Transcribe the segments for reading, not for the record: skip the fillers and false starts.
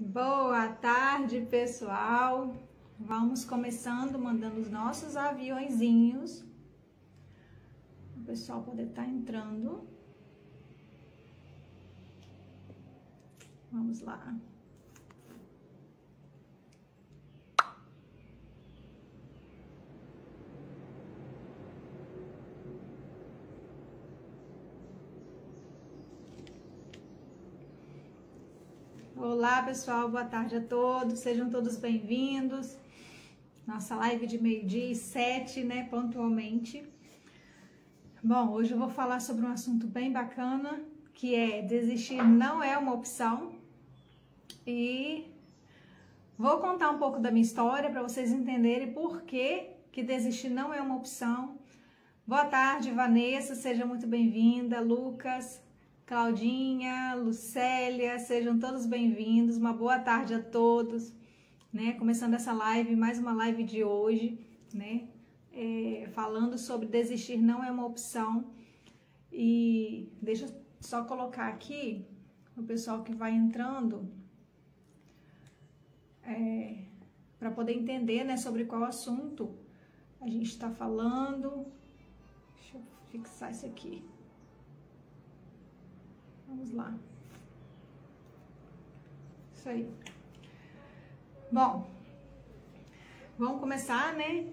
Boa tarde, pessoal. Vamos começando mandando os nossos aviõezinhos. O pessoal poder estar entrando. Vamos lá. Olá, pessoal, boa tarde a todos, sejam todos bem-vindos. Nossa live de 12h07, né, pontualmente. Bom, hoje eu vou falar sobre um assunto bem bacana, que é desistir não é uma opção. E vou contar um pouco da minha história para vocês entenderem por que desistir não é uma opção. Boa tarde, Vanessa, seja muito bem-vinda, Lucas, Claudinha, Lucélia, sejam todos bem-vindos, uma boa tarde a todos, né? Começando essa live, mais uma live de hoje, né? Falando sobre desistir não é uma opção. E deixa eu só colocar aqui o pessoal que vai entrando, para poder entender, né, sobre qual assunto a gente está falando. Deixa eu fixar isso aqui. Vamos lá. Isso aí. Bom, vamos começar, né?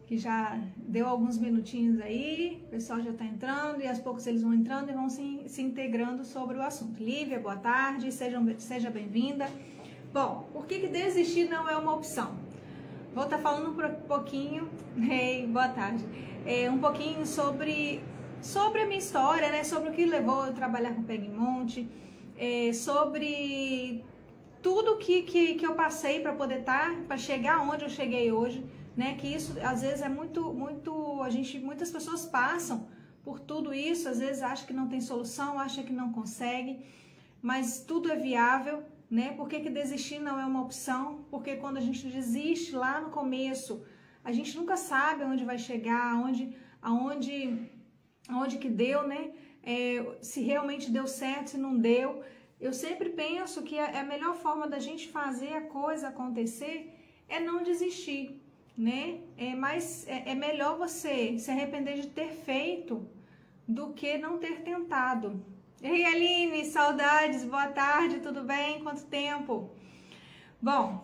Que já deu alguns minutinhos aí, o pessoal já tá entrando e aos poucos eles vão entrando e vão se integrando sobre o assunto. Lívia, boa tarde, seja bem-vinda. Bom, por que desistir não é uma opção? Vou estar falando um pouquinho, boa tarde, um pouquinho sobre a minha história, né? Sobre o que levou eu a trabalhar com Pegmont, sobre tudo que eu passei para poder para chegar onde eu cheguei hoje, né? Que isso às vezes é muitas pessoas passam por tudo isso, às vezes acham que não tem solução, acham que não consegue, mas tudo é viável, né? Por que desistir não é uma opção? Porque quando a gente desiste lá no começo, a gente nunca sabe onde vai chegar, aonde que deu, né? Se realmente deu certo, se não deu. Eu sempre penso que a melhor forma da gente fazer a coisa acontecer é não desistir, né? Mas é melhor você se arrepender de ter feito do que não ter tentado. Ei, Aline, saudades, boa tarde, tudo bem? Quanto tempo? Bom,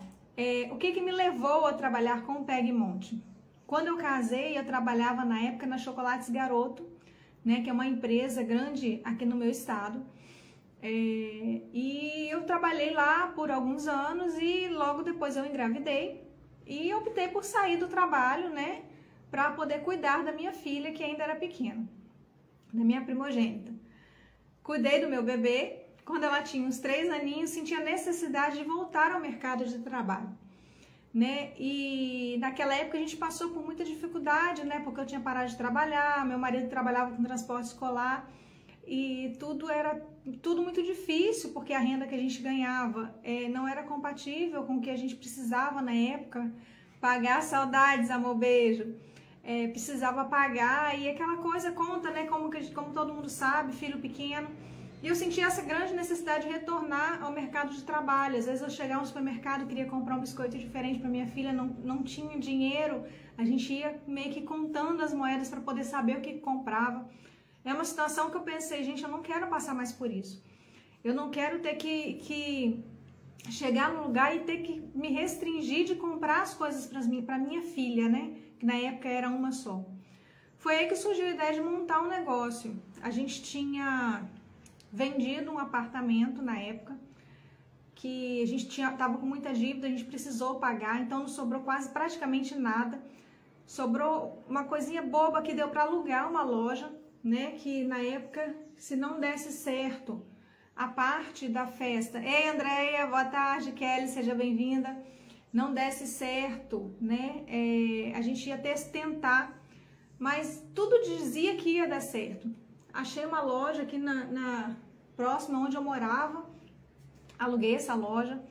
o que me levou a trabalhar com o Pegmont? Quando eu casei, eu trabalhava na época na Chocolates Garoto, né, que é uma empresa grande aqui no meu estado, e eu trabalhei lá por alguns anos e logo depois eu engravidei e optei por sair do trabalho, né, para poder cuidar da minha filha, que ainda era pequena, da minha primogênita. Cuidei do meu bebê, quando ela tinha uns 3 aninhos, senti a necessidade de voltar ao mercado de trabalho, né? E naquela época a gente passou por muita dificuldade, né? Porque eu tinha parado de trabalhar, meu marido trabalhava com transporte escolar e tudo muito difícil, porque a renda que a gente ganhava não era compatível com o que a gente precisava na época. Pagar, saudades, amor, beijo. Precisava pagar e aquela coisa conta, né? Como todo mundo sabe, filho pequeno. E eu senti essa grande necessidade de retornar ao mercado de trabalho. Às vezes eu chegava no supermercado, queria comprar um biscoito diferente para minha filha, não tinha dinheiro. A gente ia meio que contando as moedas para poder saber o que comprava. É uma situação que eu pensei, gente, eu não quero passar mais por isso. Eu não quero ter que chegar num lugar e ter que me restringir de comprar as coisas para minha filha, né? Que na época era uma só. Foi aí que surgiu a ideia de montar um negócio. A gente tinha vendido um apartamento na época, que a gente tava com muita dívida, a gente precisou pagar, então não sobrou praticamente nada. Sobrou uma coisinha boba que deu para alugar uma loja, né? Que na época, se não desse certo a parte da festa, ei, Andréia, boa tarde, Kelly, seja bem-vinda, não desse certo, né? A gente ia tentar, mas tudo dizia que ia dar certo. Achei uma loja aqui próxima onde eu morava, aluguei essa loja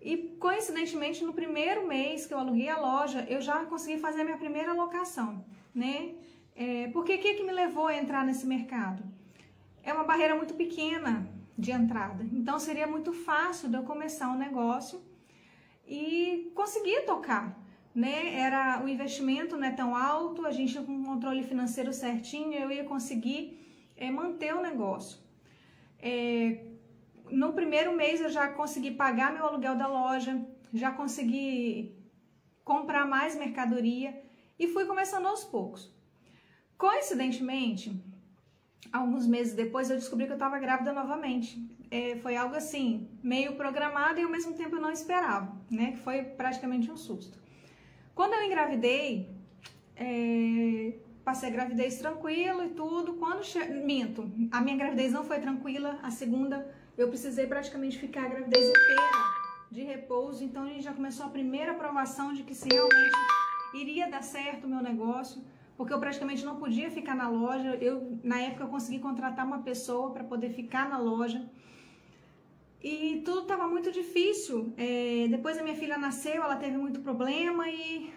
e coincidentemente no primeiro mês que eu aluguei a loja, eu já consegui fazer a minha primeira locação, né? Porque o que me levou a entrar nesse mercado? É uma barreira muito pequena, de entrada. Então seria muito fácil de eu começar um negócio e conseguir tocar, né? O investimento não é tão alto, a gente com um controle financeiro certinho, eu ia conseguir manter o negócio. No primeiro mês eu já consegui pagar meu aluguel da loja, já consegui comprar mais mercadoria e fui começando aos poucos. Coincidentemente, alguns meses depois eu descobri que eu estava grávida novamente. Foi algo assim, meio programado e ao mesmo tempo eu não esperava, né? Que foi praticamente um susto. Quando eu engravidei, passei a gravidez tranquilo e tudo. Minto, a minha gravidez não foi tranquila, a segunda eu precisei praticamente ficar a gravidez inteira de repouso, então a gente já começou a primeira aprovação de que se realmente iria dar certo o meu negócio, porque eu praticamente não podia ficar na loja. Na época eu consegui contratar uma pessoa para poder ficar na loja e tudo estava muito difícil. Depois a minha filha nasceu, ela teve muito problema e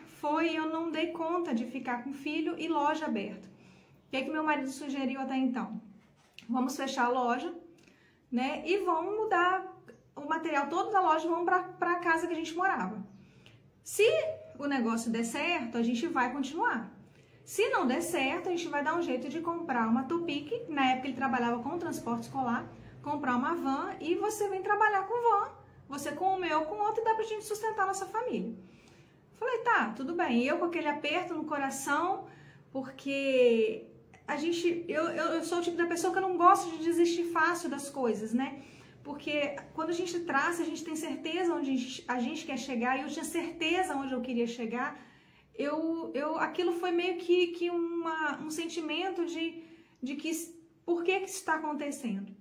eu não dei conta de ficar com o filho e loja aberta. O que meu marido sugeriu até então? Vamos fechar a loja, né? E vamos mudar o material todo da loja, vamos para a casa que a gente morava. Se o negócio der certo, a gente vai continuar. Se não der certo, a gente vai dar um jeito de comprar uma Tupic. Na época ele trabalhava com transporte escolar, comprar uma van e você vem trabalhar com van. Você com uma, eu com outra, e dá pra gente sustentar a nossa família. Falei, tá, tudo bem. E eu com aquele aperto no coração, porque eu sou o tipo da pessoa que eu não gosto de desistir fácil das coisas, né? Porque quando a gente traça, a gente tem certeza onde a gente quer chegar, e eu tinha certeza onde eu queria chegar. Aquilo foi meio que um sentimento de que por que isso está acontecendo.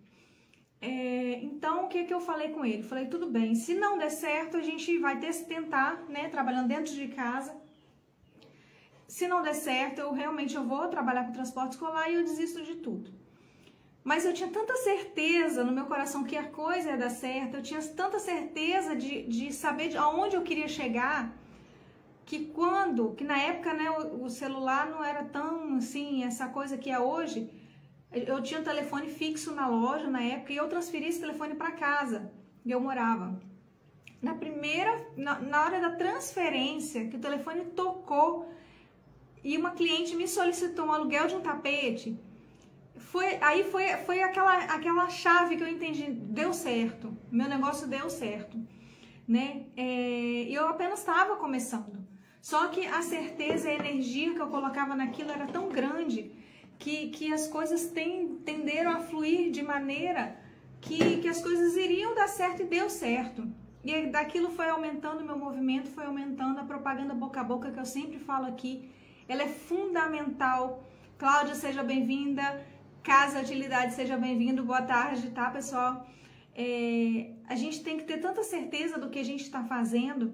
Então, o que eu falei com ele? Falei, tudo bem, se não der certo, a gente vai tentar, né, trabalhando dentro de casa. Se não der certo, eu vou trabalhar com transporte escolar e eu desisto de tudo. Mas eu tinha tanta certeza no meu coração que a coisa ia dar certo, eu tinha tanta certeza de saber aonde eu queria chegar, que na época, né, o celular não era tão assim, essa coisa que é hoje. Eu tinha um telefone fixo na loja na época e eu transferi esse telefone para casa e eu morava. Na hora da transferência, que o telefone tocou e uma cliente me solicitou um aluguel de um tapete, foi aquela chave que eu entendi, deu certo, meu negócio deu certo, né? E eu apenas estava começando. Só que a certeza e a energia que eu colocava naquilo era tão grande que as coisas tenderam a fluir de maneira que as coisas iriam dar certo e deu certo. E daquilo foi aumentando o meu movimento, foi aumentando a propaganda boca a boca que eu sempre falo aqui. Ela é fundamental. Cláudia, seja bem-vinda. Casa Utilidade, seja bem-vindo. Boa tarde, tá, pessoal? A gente tem que ter tanta certeza do que a gente está fazendo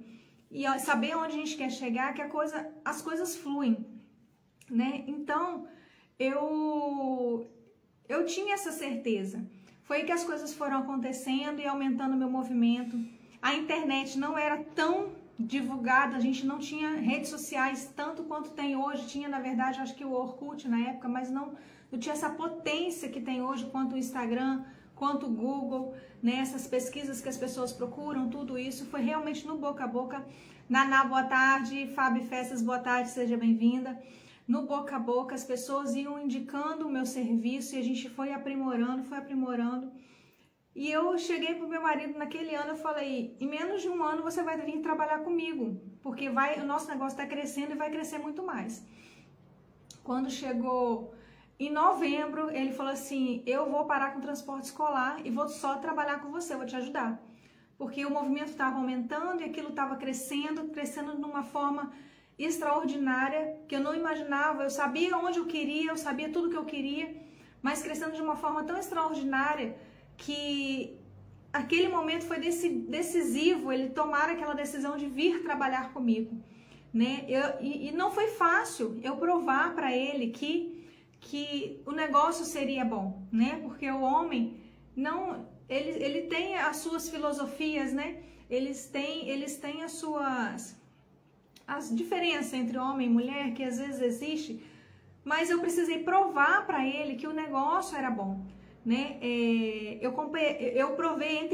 e saber onde a gente quer chegar, que as coisas fluem, né? Então, eu tinha essa certeza. Foi que as coisas foram acontecendo e aumentando o meu movimento. A internet não era tão divulgada, a gente não tinha redes sociais tanto quanto tem hoje. Tinha, na verdade, acho que o Orkut na época, mas não tinha essa potência que tem hoje, quanto o Instagram, quanto o Google, né? Essas pesquisas que as pessoas procuram, tudo isso foi realmente no boca a boca. Naná, boa tarde. Fábio Festas, boa tarde, seja bem-vinda. No boca a boca, as pessoas iam indicando o meu serviço e a gente foi aprimorando. E eu cheguei pro meu marido naquele ano, eu falei, em menos de um ano você vai vir trabalhar comigo, porque o nosso negócio está crescendo e vai crescer muito mais. Quando chegou em novembro, ele falou assim, eu vou parar com o transporte escolar e vou só trabalhar com você, vou te ajudar. Porque o movimento estava aumentando e aquilo estava crescendo de uma forma extraordinária, que eu não imaginava. Eu sabia onde eu queria, eu sabia tudo que eu queria, mas crescendo de uma forma tão extraordinária que aquele momento foi decisivo, ele tomar aquela decisão de vir trabalhar comigo, né? E não foi fácil eu provar para ele que o negócio seria bom, né? Porque o homem não, ele tem as suas filosofias, né? Eles têm as diferenças entre homem e mulher, que às vezes existe, mas eu precisei provar para ele que o negócio era bom, né? Eu provei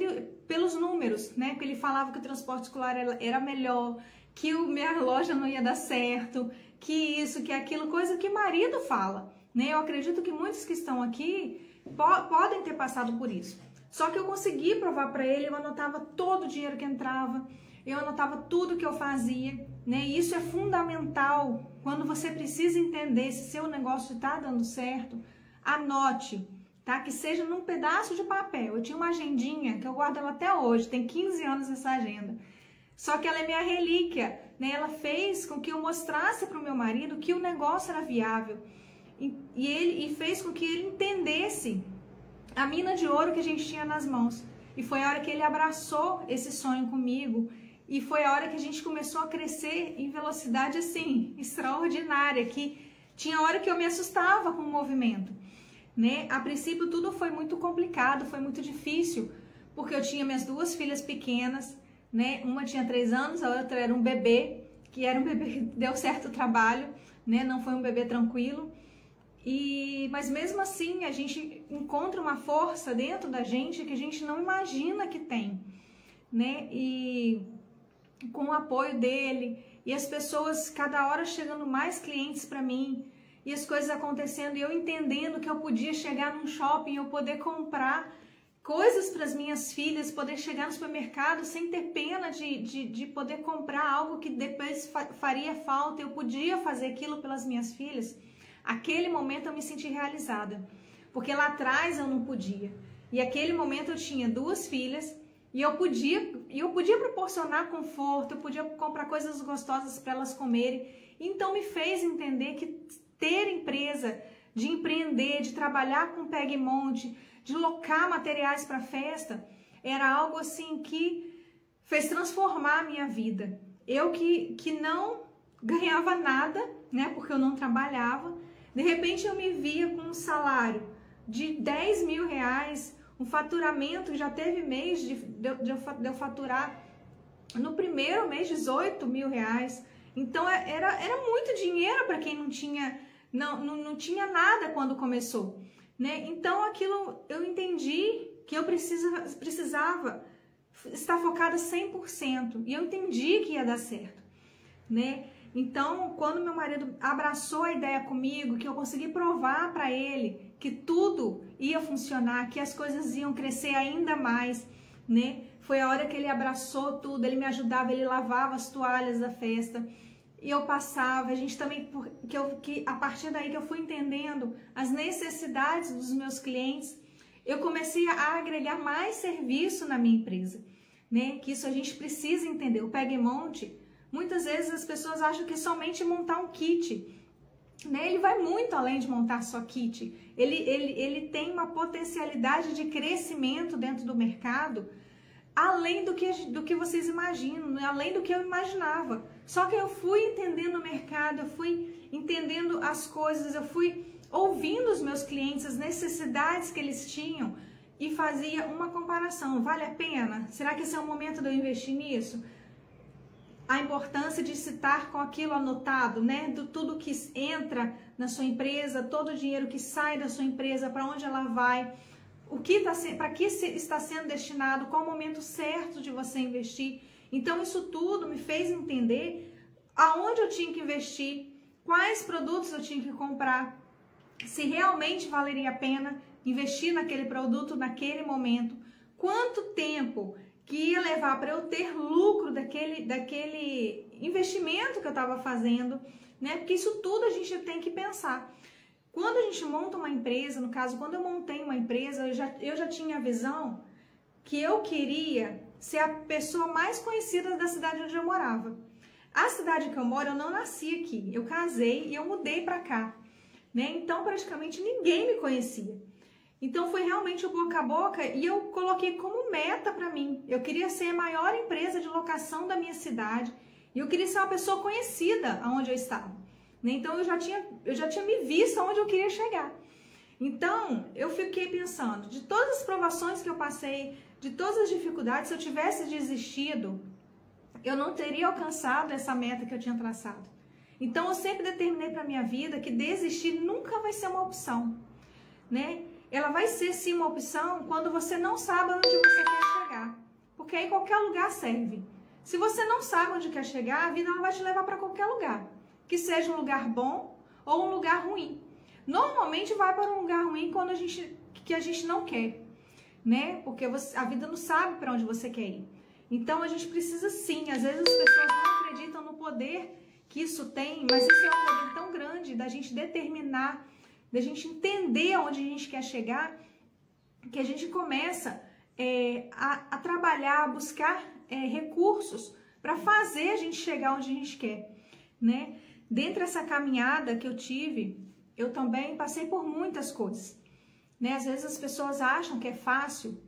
pelos números, né? Porque ele falava que o transporte escolar era melhor, que minha loja não ia dar certo, que isso, que aquilo, coisa que marido fala, né? Eu acredito que muitos que estão aqui podem ter passado por isso. Só que eu consegui provar para ele, eu anotava todo o dinheiro que entrava, eu anotava tudo que eu fazia, né? E isso é fundamental quando você precisa entender se seu negócio está dando certo. Anote, tá? Que seja num pedaço de papel. Eu tinha uma agendinha que eu guardo ela até hoje, tem 15 anos essa agenda. Só que ela é minha relíquia, né? Ela fez com que eu mostrasse para o meu marido que o negócio era viável e fez com que ele entendesse a mina de ouro que a gente tinha nas mãos. E foi a hora que ele abraçou esse sonho comigo e foi a hora que a gente começou a crescer em velocidade assim, extraordinária, que tinha hora que eu me assustava com o movimento, né? A princípio tudo foi muito complicado, foi muito difícil, porque eu tinha minhas duas filhas pequenas, né? Uma tinha 3 anos, a outra era um bebê, que era um bebê que deu certo o trabalho, né? Não foi um bebê tranquilo. Mas mesmo assim a gente encontra uma força dentro da gente que a gente não imagina que tem, né? E com o apoio dele e as pessoas cada hora chegando mais clientes para mim e as coisas acontecendo e eu entendendo que eu podia chegar num shopping, eu poder comprar coisas para as minhas filhas, poder chegar no supermercado sem ter pena de poder comprar algo que depois faria falta, eu podia fazer aquilo pelas minhas filhas. Aquele momento eu me senti realizada, porque lá atrás eu não podia. E aquele momento eu tinha 2 filhas e eu podia proporcionar conforto, eu podia comprar coisas gostosas para elas comerem. Então me fez entender que ter empresa, de empreender, de trabalhar com pega e monte, de locar materiais para festa, era algo assim que fez transformar a minha vida. Eu que não ganhava nada, né, porque eu não trabalhava, de repente eu me via com um salário de 10 mil reais, um faturamento que já teve mês de eu faturar no primeiro mês 18 mil reais. Então era muito dinheiro para quem não tinha nada quando começou, né? Então aquilo eu entendi que eu precisava estar focada 100% e eu entendi que ia dar certo, né? Então, quando meu marido abraçou a ideia comigo, que eu consegui provar para ele que tudo ia funcionar, que as coisas iam crescer ainda mais, né? Foi a hora que ele abraçou tudo, ele me ajudava, ele lavava as toalhas da festa e eu passava. A gente também, a partir daí que eu fui entendendo as necessidades dos meus clientes, eu comecei a agregar mais serviço na minha empresa, né? Que isso a gente precisa entender. O Pega e Monte, muitas vezes as pessoas acham que é somente montar um kit, né? Ele vai muito além de montar só kit. Ele tem uma potencialidade de crescimento dentro do mercado, além do que vocês imaginam, né? Além do que eu imaginava. Só que eu fui entendendo o mercado, eu fui entendendo as coisas, eu fui ouvindo os meus clientes, as necessidades que eles tinham e fazia uma comparação. Vale a pena? Será que esse é o momento de eu investir nisso? A importância de estar com aquilo anotado, né? De tudo que entra na sua empresa, todo o dinheiro que sai da sua empresa, para onde ela vai, para que está sendo destinado, qual o momento certo de você investir. Então isso tudo me fez entender aonde eu tinha que investir, quais produtos eu tinha que comprar, se realmente valeria a pena investir naquele produto naquele momento, quanto tempo que ia levar para eu ter lucro daquele investimento que eu estava fazendo, né? Porque isso tudo a gente tem que pensar. Quando a gente monta uma empresa, no caso, quando eu montei uma empresa, eu já tinha a visão que eu queria ser a pessoa mais conhecida da cidade onde eu morava. A cidade que eu moro, eu não nasci aqui, eu casei e eu mudei para cá, né? Então, praticamente ninguém me conhecia. Então foi realmente o boca a boca e eu coloquei como meta para mim. Eu queria ser a maior empresa de locação da minha cidade e eu queria ser uma pessoa conhecida aonde eu estava. Então eu já tinha me visto aonde eu queria chegar. Então eu fiquei pensando, de todas as provações que eu passei, de todas as dificuldades, se eu tivesse desistido, eu não teria alcançado essa meta que eu tinha traçado. Então eu sempre determinei para minha vida que desistir nunca vai ser uma opção, né? ela vai ser sim uma opção quando você não sabe onde você quer chegar. Porque aí qualquer lugar serve. Se você não sabe onde quer chegar, a vida ela vai te levar para qualquer lugar. Que seja um lugar bom ou um lugar ruim. Normalmente vai para um lugar ruim quando a gente não quer, né? Porque a vida não sabe para onde você quer ir. Então a gente precisa sim, às vezes as pessoas não acreditam no poder que isso tem, mas isso é um poder tão grande da gente determinar, da gente entender aonde a gente quer chegar, que a gente começa a trabalhar, a buscar recursos para fazer a gente chegar onde a gente quer, né? Dentro dessa caminhada que eu tive, eu também passei por muitas coisas, né? Às vezes as pessoas acham que é fácil.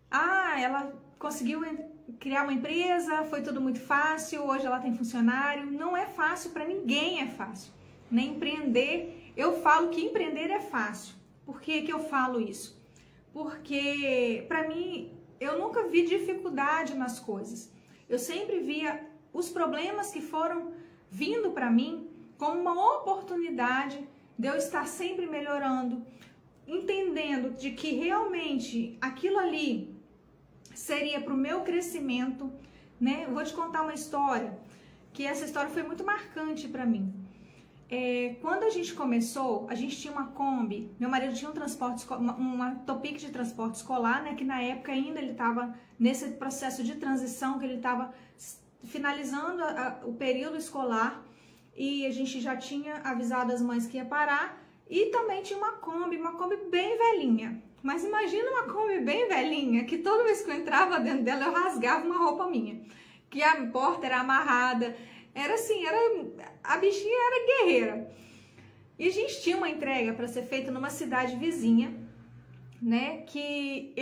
Ah, ela conseguiu criar uma empresa, foi tudo muito fácil, hoje ela tem funcionário. Não é fácil, para ninguém é fácil, né? Empreender, eu falo que empreender é fácil. Por que que eu falo isso? Porque, para mim, eu nunca vi dificuldade nas coisas. Eu sempre via os problemas que foram vindo para mim como uma oportunidade de eu estar sempre melhorando, entendendo de que realmente aquilo ali seria para o meu crescimento, né? Eu vou te contar uma história, que essa história foi muito marcante para mim. Quando a gente começou, a gente tinha uma Kombi, meu marido tinha uma Topic de transporte escolar, né? Que na época ainda ele estava nesse processo de transição, que ele estava finalizando o período escolar, e a gente já tinha avisado as mães que ia parar, e também tinha uma Kombi bem velhinha. Mas imagina uma Kombi bem velhinha, que toda vez que eu entrava dentro dela, eu rasgava uma roupa minha, que a porta era amarrada, era assim, a bichinha era guerreira. E a gente tinha uma entrega para ser feita numa cidade vizinha, né, que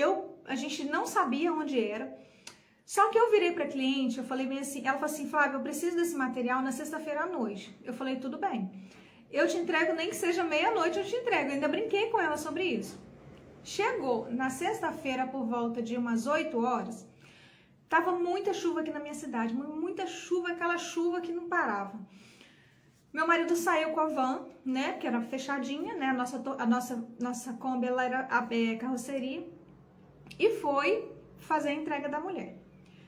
a gente não sabia onde era. Só que eu virei para cliente, eu falei bem assim, ela falou assim, Flávia, eu preciso desse material na sexta-feira à noite. Eu falei, tudo bem. Eu te entrego, nem que seja meia-noite, eu te entrego. Eu ainda brinquei com ela sobre isso. Chegou na sexta-feira por volta de umas 8 horas, tava muita chuva aqui na minha cidade, muita chuva, aquela chuva que não parava. Meu marido saiu com a van, né, que era fechadinha, né, a nossa Kombi, ela era a carroceria, e foi fazer a entrega da mulher.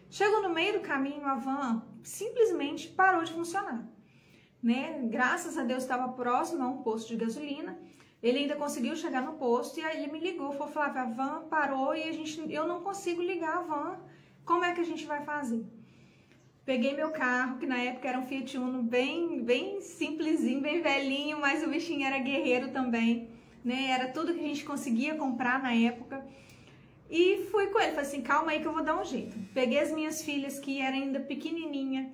Chegou no meio do caminho, a van simplesmente parou de funcionar, né? Graças a Deus estava próximo a um posto de gasolina. Ele ainda conseguiu chegar no posto e aí ele me ligou, falou, Flávia, a van parou e eu não consigo ligar a van. Como é que a gente vai fazer? Peguei meu carro, que na época era um Fiat Uno bem simplesinho, bem velhinho, mas o bichinho era guerreiro também, né? Era tudo que a gente conseguia comprar na época. E fui com ele, falei assim, calma aí que eu vou dar um jeito. Peguei as minhas filhas, que eram ainda pequenininha,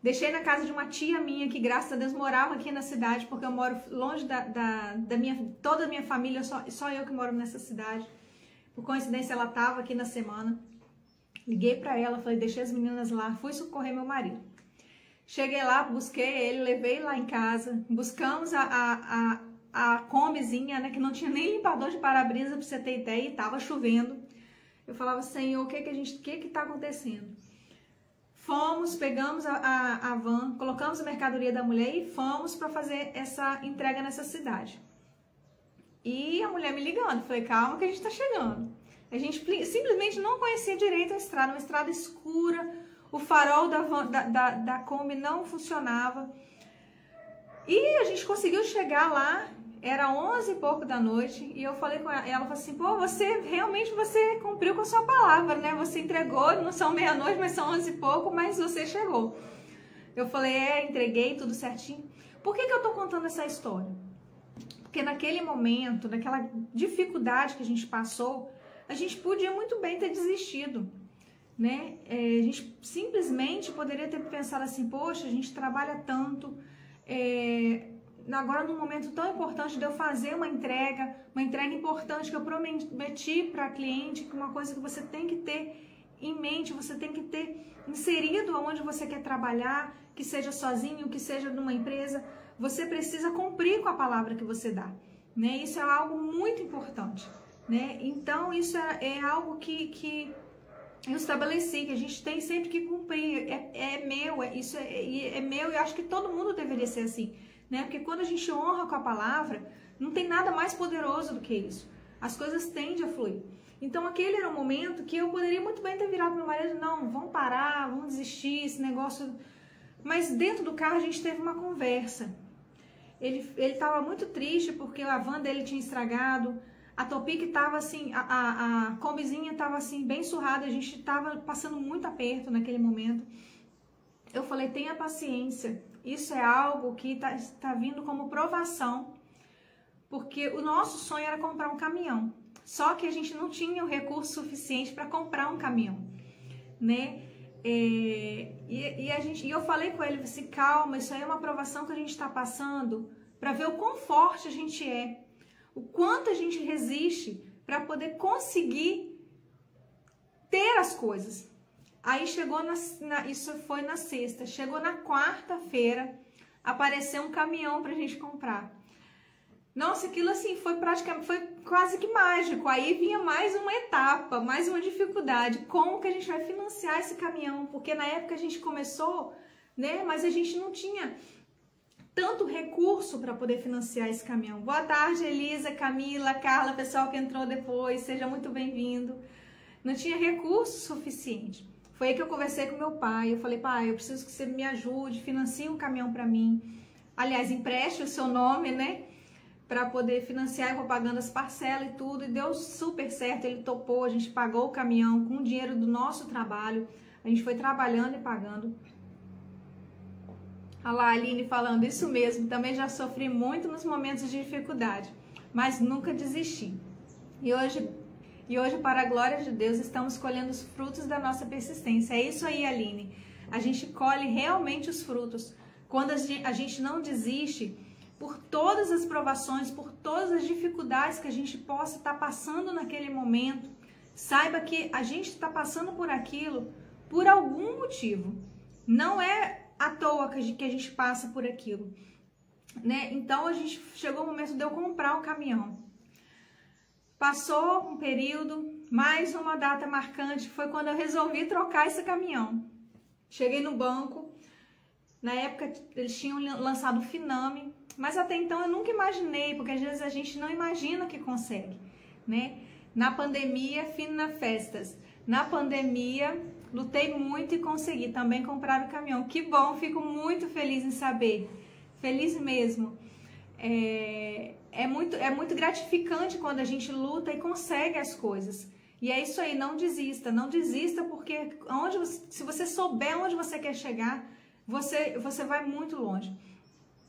deixei na casa de uma tia minha, que graças a Deus morava aqui na cidade, porque eu moro longe toda a minha família, só eu que moro nessa cidade. Por coincidência, ela estava aqui na semana. Liguei para ela, falei, deixei as meninas lá, fui socorrer meu marido. Cheguei lá, busquei ele, levei lá em casa, buscamos a Kombizinha, né, que não tinha nem limpador de para-brisa, pra você ter ideia, e tava chovendo. Eu falava, Senhor, o que tá acontecendo? Fomos, pegamos a van, colocamos a mercadoria da mulher e fomos para fazer essa entrega nessa cidade. E a mulher me ligando, falei, calma que a gente tá chegando. A gente simplesmente não conhecia direito a estrada, uma estrada escura, o farol da Kombi não funcionava. E a gente conseguiu chegar lá, era 11 e pouco da noite, e eu falei com ela, ela falou assim, pô, você cumpriu com a sua palavra, né? Você entregou, não são meia-noite, mas são 11 e pouco, mas você chegou. Eu falei, entreguei tudo certinho. Por que eu tô contando essa história? Porque naquele momento, naquela dificuldade que a gente passou, a gente podia muito bem ter desistido, né? A gente simplesmente poderia ter pensado assim, poxa, a gente trabalha tanto, agora num momento tão importante de eu fazer uma entrega importante que eu prometi para a cliente, que uma coisa que você tem que ter em mente, você tem que ter inserido aonde você quer trabalhar, que seja sozinho, que seja numa empresa, você precisa cumprir com a palavra que você dá, né? Isso é algo muito importante, né? Então isso é algo que eu estabeleci, que a gente tem sempre que cumprir, isso é meu, e eu acho que todo mundo deveria ser assim, né? Porque quando a gente honra com a palavra, não tem nada mais poderoso do que isso, as coisas tendem a fluir. Então aquele era um momento que eu poderia muito bem ter virado pro meu marido, não, vamos parar, vamos desistir, esse negócio... Mas dentro do carro a gente teve uma conversa. Ele estava muito triste porque a van dele tinha estragado, a Topic estava assim, a combizinha estava assim, bem surrada, a gente estava passando muito aperto naquele momento. Eu falei, tenha paciência, isso é algo que tá vindo como provação, porque o nosso sonho era comprar um caminhão, só que a gente não tinha o recurso suficiente para comprar um caminhão, né? E eu falei com ele assim, calma, isso aí é uma provação que a gente está passando para ver o quão forte a gente é, o quanto a gente resiste para poder conseguir ter as coisas. Aí chegou isso foi na sexta, chegou na quarta-feira, apareceu um caminhão pra gente comprar. Nossa, aquilo assim foi quase que mágico. Aí vinha mais uma etapa, mais uma dificuldade. Como que a gente vai financiar esse caminhão? Porque na época a gente começou, né? Mas a gente não tinha tanto recurso para poder financiar esse caminhão. Boa tarde, Elisa, Camila, Carla, pessoal que entrou depois, seja muito bem-vindo. Não tinha recurso suficiente. Foi aí que eu conversei com meu pai. Eu falei, pai, eu preciso que você me ajude, financie um caminhão para mim. Aliás, empreste o seu nome, né? Para poder financiar, eu vou pagando as parcelas e tudo. E deu super certo, ele topou, a gente pagou o caminhão com o dinheiro do nosso trabalho. A gente foi trabalhando e pagando. Olha lá, a Aline falando, isso mesmo, também já sofri muito nos momentos de dificuldade, mas nunca desisti. E hoje, para a glória de Deus, estamos colhendo os frutos da nossa persistência. É isso aí, Aline. A gente colhe realmente os frutos. Quando a gente não desiste, por todas as provações, por todas as dificuldades que a gente possa estar passando naquele momento, saiba que a gente está passando por aquilo por algum motivo. Não é à toa que a gente passa por aquilo, né? Então, chegou o momento de eu comprar um caminhão. Passou um período, mais uma data marcante, foi quando eu resolvi trocar esse caminhão. Cheguei no banco, na época eles tinham lançado o Finame, mas até então eu nunca imaginei, porque às vezes a gente não imagina que consegue, né? Na pandemia, Finafestas. Na pandemia, lutei muito e consegui também comprar o caminhão. Que bom, fico muito feliz em saber. Feliz mesmo. É muito gratificante quando a gente luta e consegue as coisas. E é isso aí, não desista porque se você souber onde você quer chegar, você vai muito longe.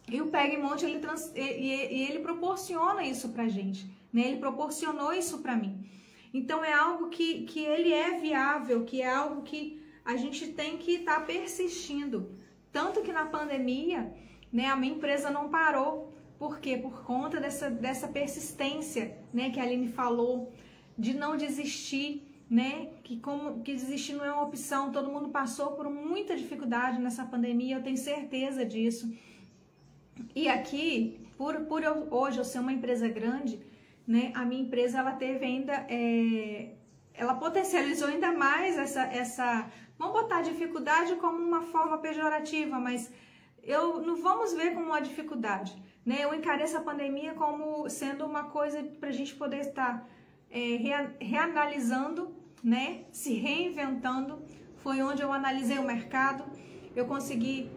E o Pegmont, ele proporciona isso pra gente, né? Ele proporcionou isso pra mim. Então é algo que ele é viável, que é algo que a gente tem que estar persistindo. Tanto que na pandemia, né, a minha empresa não parou. Por quê? Por conta dessa persistência, né, que a Aline falou, de não desistir, né, que desistir não é uma opção. Todo mundo passou por muita dificuldade nessa pandemia, eu tenho certeza disso. E aqui, hoje eu ser uma empresa grande, né, a minha empresa ela teve ainda, ela potencializou ainda mais essa, vamos botar a dificuldade como uma forma pejorativa, mas não vamos ver como uma dificuldade, né? Eu encarei essa pandemia como sendo uma coisa para a gente poder estar reanalisando, né, se reinventando. Foi onde eu analisei o mercado, eu consegui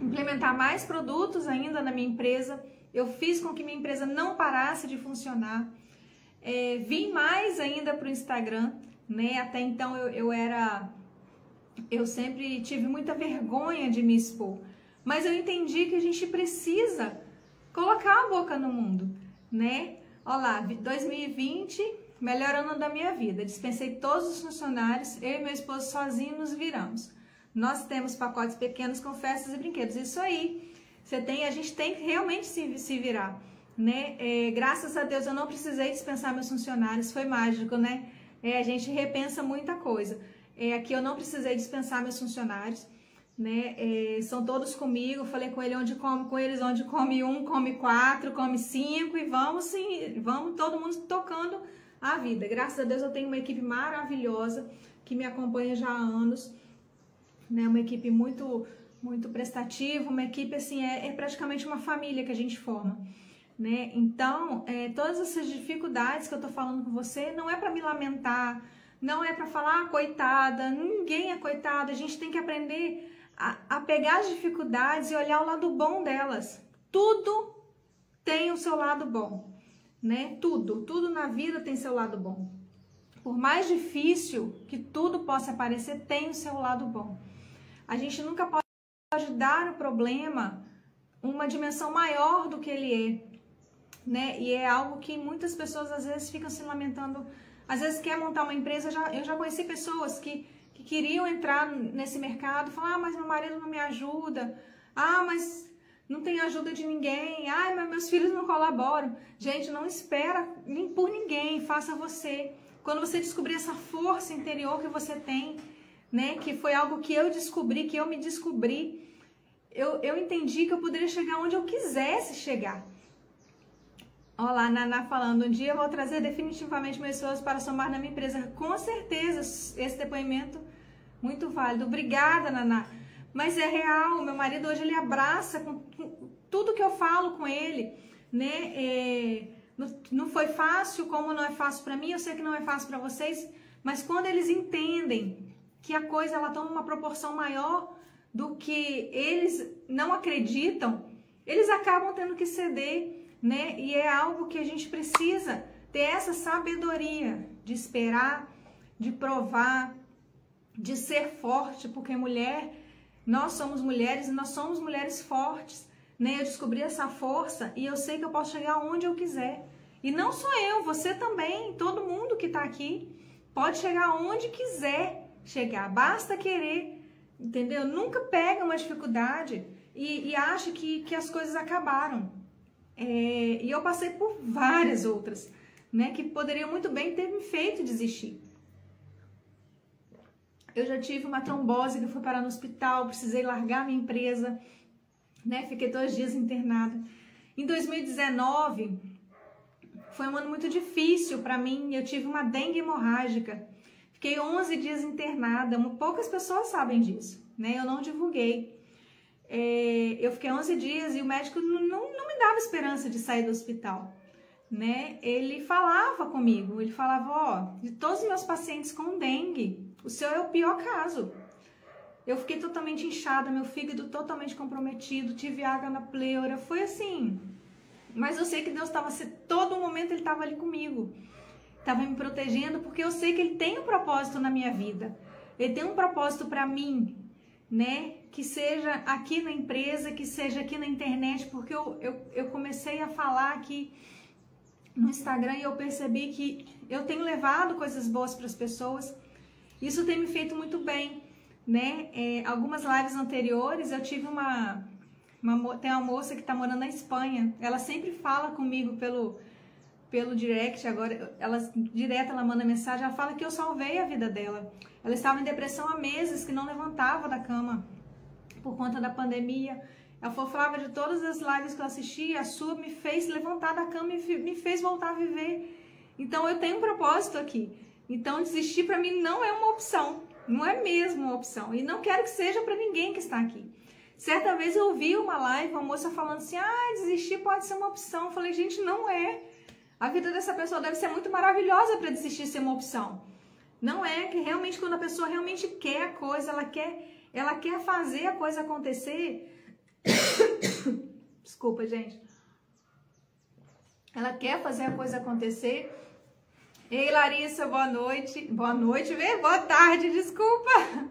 implementar mais produtos ainda na minha empresa, eu fiz com que minha empresa não parasse de funcionar, vim mais ainda para o Instagram, né? Até então eu sempre tive muita vergonha de me expor, mas eu entendi que a gente precisa colocar a boca no mundo, né? Olha lá, 2020, melhor ano da minha vida, dispensei todos os funcionários, eu e meu esposo sozinhos nos viramos. Nós temos pacotes pequenos com festas e brinquedos. Isso aí, a gente tem que realmente se virar, né? Graças a Deus eu não precisei dispensar meus funcionários, foi mágico, né? A gente repensa muita coisa. Aqui eu não precisei dispensar meus funcionários, né? São todos comigo, falei com eles onde come um, come 4, come 5 e vamos todo mundo tocando a vida. Graças a Deus eu tenho uma equipe maravilhosa que me acompanha já há anos, né? Uma equipe muito prestativa, uma equipe assim, praticamente uma família que a gente forma, né? Então, todas essas dificuldades que eu tô falando com você, não é para me lamentar, não é para falar, coitada, ninguém é coitado. A gente tem que aprender a pegar as dificuldades e olhar o lado bom delas. Tudo tem o seu lado bom, né? Tudo na vida tem seu lado bom. Por mais difícil que tudo possa parecer, tem o seu lado bom. A gente nunca pode dar o problema uma dimensão maior do que ele é, né? E é algo que muitas pessoas às vezes ficam se lamentando. Às vezes quer montar uma empresa. Eu já conheci pessoas que queriam entrar nesse mercado, falar, mas meu marido não me ajuda, mas não tem ajuda de ninguém, mas meus filhos não colaboram. Gente, não espera por ninguém, faça você. Quando você descobrir essa força interior que você tem, né, que foi algo que eu descobri, que eu me descobri, eu entendi que eu poderia chegar onde eu quisesse chegar. Olha lá, Naná falando, um dia eu vou trazer definitivamente meu esposo para somar na minha empresa. Com certeza, esse depoimento muito válido. Obrigada, Naná. Mas é real, meu marido hoje ele abraça com tudo que eu falo com ele, né? Não foi fácil, como não é fácil para mim, eu sei que não é fácil para vocês, mas quando eles entendem que a coisa ela toma uma proporção maior do que eles não acreditam, eles acabam tendo que ceder, né? E é algo que a gente precisa ter essa sabedoria de esperar, de provar, de ser forte, porque mulher, nós somos mulheres e nós somos mulheres fortes, né? Eu descobri essa força e eu sei que eu posso chegar onde eu quiser. E não só eu, você também, todo mundo que tá aqui pode chegar onde quiser chegar, basta querer, entendeu? Nunca pega uma dificuldade e acha que as coisas acabaram. E eu passei por várias outras, né, que poderiam muito bem ter me feito desistir. Eu já tive uma trombose que eu fui parar no hospital, precisei largar minha empresa, né, fiquei 2 dias internada. Em 2019, foi um ano muito difícil para mim, eu tive uma dengue hemorrágica, fiquei 11 dias internada, poucas pessoas sabem disso, né, eu não divulguei. Eu fiquei 11 dias e o médico não me dava esperança de sair do hospital, né? Ele falava comigo, ele falava, de todos os meus pacientes com dengue, o seu é o pior caso. Eu fiquei totalmente inchada, meu fígado totalmente comprometido, tive água na pleura, foi assim. Mas eu sei que Deus estava, todo momento ele estava ali comigo, estava me protegendo, porque eu sei que ele tem um propósito na minha vida, ele tem um propósito para mim, né, que seja aqui na empresa, que seja aqui na internet, porque eu comecei a falar aqui no Instagram e eu percebi que eu tenho levado coisas boas para as pessoas, isso tem me feito muito bem, né, algumas lives anteriores eu tive tem uma moça que está morando na Espanha, ela sempre fala comigo pelo direct, agora direto ela manda mensagem, ela fala que eu salvei a vida dela. Ela estava em depressão há meses, que não levantava da cama por conta da pandemia. Ela falava de todas as lives que eu assisti, a sua me fez levantar da cama e me fez voltar a viver. Então eu tenho um propósito aqui. Então desistir para mim não é uma opção, não é mesmo uma opção. E não quero que seja para ninguém que está aqui. Certa vez eu ouvi uma live, uma moça falando assim, desistir pode ser uma opção. Eu falei, gente, não é. A vida dessa pessoa deve ser muito maravilhosa para desistir ser uma opção. Não é, que realmente quando a pessoa realmente quer a coisa, ela quer fazer a coisa acontecer. Desculpa, gente. Ela quer fazer a coisa acontecer. Ei, Larissa, boa noite. Boa noite, boa tarde, desculpa.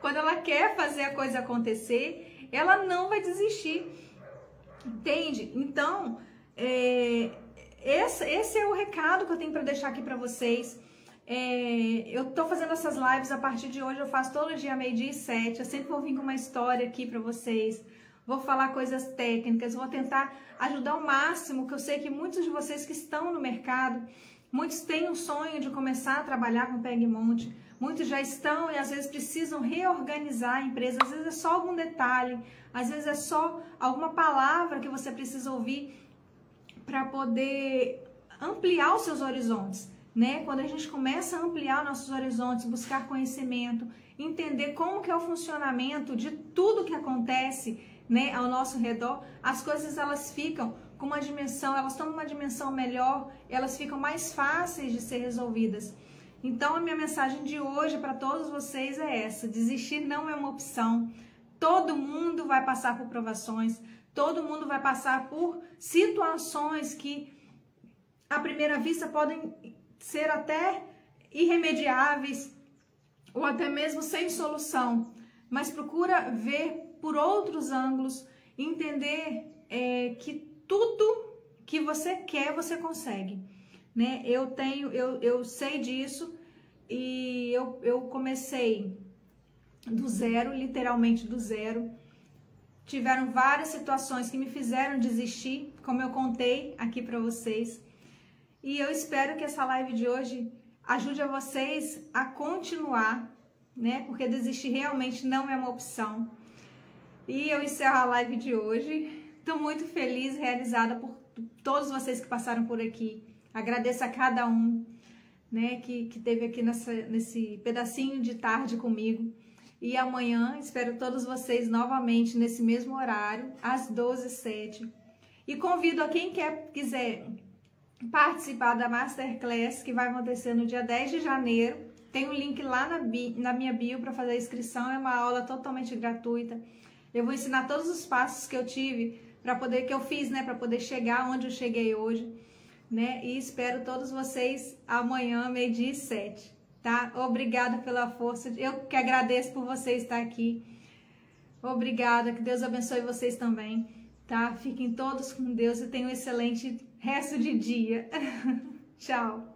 Quando ela quer fazer a coisa acontecer, ela não vai desistir. Entende? Então, esse é o recado que eu tenho para deixar aqui para vocês. Eu tô fazendo essas lives a partir de hoje, eu faço todo dia 12h07, eu sempre vou vir com uma história aqui para vocês, vou falar coisas técnicas, vou tentar ajudar ao máximo, que eu sei que muitos de vocês que estão no mercado, muitos têm um sonho de começar a trabalhar com Pegmont, muitos já estão e às vezes precisam reorganizar a empresa, às vezes é só algum detalhe, às vezes é só alguma palavra que você precisa ouvir para poder ampliar os seus horizontes. Né? Quando a gente começa a ampliar nossos horizontes, buscar conhecimento, entender como que é o funcionamento de tudo que acontece, né, ao nosso redor, as coisas elas ficam com uma dimensão, elas tomam uma dimensão melhor, elas ficam mais fáceis de ser resolvidas. Então a minha mensagem de hoje para todos vocês é essa: desistir não é uma opção. Todo mundo vai passar por provações, todo mundo vai passar por situações que à primeira vista podem ser até irremediáveis ou até mesmo sem solução, mas procura ver por outros ângulos, entender que tudo que você quer você consegue, né? Eu sei disso e eu comecei do zero, literalmente do zero. Tiveram várias situações que me fizeram desistir, como eu contei aqui para vocês. E eu espero que essa live de hoje ajude a vocês a continuar, né? Porque desistir realmente não é uma opção. E eu encerro a live de hoje. Estou muito feliz, realizada por todos vocês que passaram por aqui. Agradeço a cada um, né, que esteve aqui nesse pedacinho de tarde comigo. E amanhã espero todos vocês novamente nesse mesmo horário, às 12h07. E convido a quem quiser participar da Masterclass, que vai acontecer no dia 10 de janeiro. Tem um link lá na minha bio para fazer a inscrição. É uma aula totalmente gratuita. Eu vou ensinar todos os passos que eu tive que eu fiz, né, para poder chegar onde eu cheguei hoje, né? E espero todos vocês amanhã, 12h07, tá? Obrigada pela força. Eu que agradeço por você estar aqui. Obrigada, que Deus abençoe vocês também, tá? Fiquem todos com Deus e tenham um excelente resto de dia. Tchau.